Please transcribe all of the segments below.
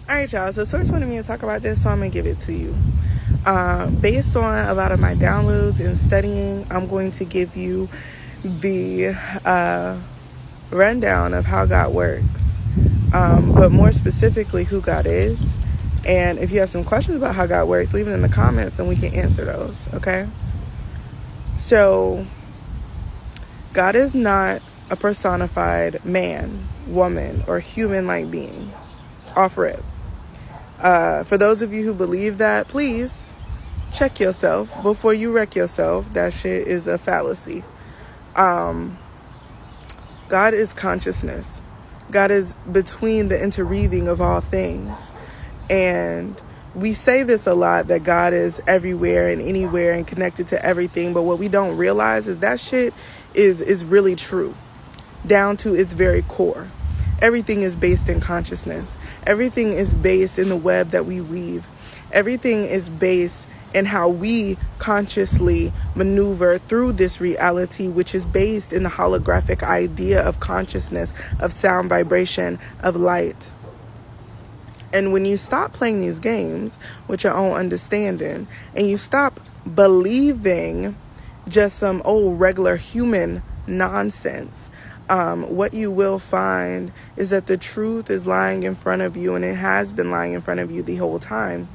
All right, y'all. So Source wanted me to talk about this, so I'm going to give it to you. Based on a lot of my downloads and studying, I'm going to give you the rundown of how God works, but more specifically who God is. And if you have some questions about how God works, leave it in the comments and we can answer those, okay? So God is not a personified man, woman, or human-like being. Off rip. For those of you who believe that, please check yourself before you wreck yourself. That shit is a fallacy. God is consciousness. God is between the interweaving of all things. And we say this a lot, that God is everywhere and anywhere and connected to everything. But what we don't realize is that shit is really true, down to its very core. Everything is based in consciousness. Everything is based in the web that we weave. Everything is based in how we consciously maneuver through this reality, which is based in the holographic idea of consciousness, of sound, vibration, of light. And when you stop playing these games with your own understanding, and you stop believing just some old regular human nonsense, what you will find is that the truth is lying in front of you, and it has been lying in front of you the whole time.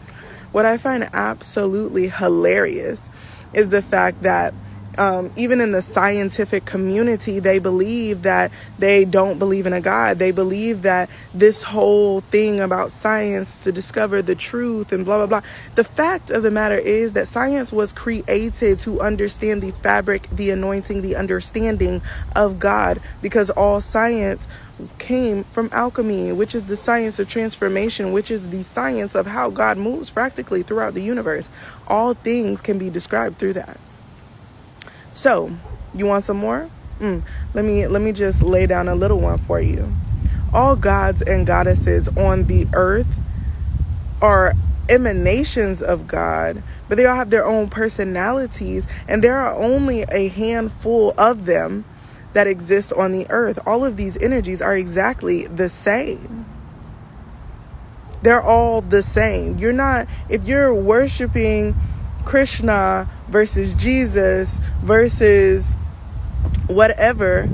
What I find absolutely hilarious is the fact that even in the scientific community, they believe that they don't believe in a God. They believe that this whole thing about science to discover the truth and blah, blah, blah. The fact of the matter is that science was created to understand the fabric, the anointing, the understanding of God, because all science came from alchemy, which is the science of transformation, which is the science of how God moves practically throughout the universe. All things can be described through that. So, you want some more? Let me just lay down a little one for you. All gods and goddesses on the earth are emanations of God, but they all have their own personalities, and there are only a handful of them that exist on the earth. All of these energies are exactly the same. They're all the same. If you're worshiping Krishna versus Jesus versus whatever,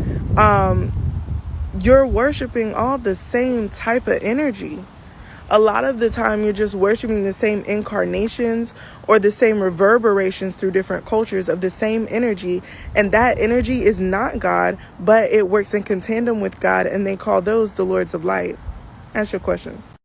you're worshiping all the same type of energy. A lot of the time you're just worshiping the same incarnations or the same reverberations through different cultures of the same energy, and that energy is not God, but it works in tandem with God, and they call those the Lords of Light. Ask your questions.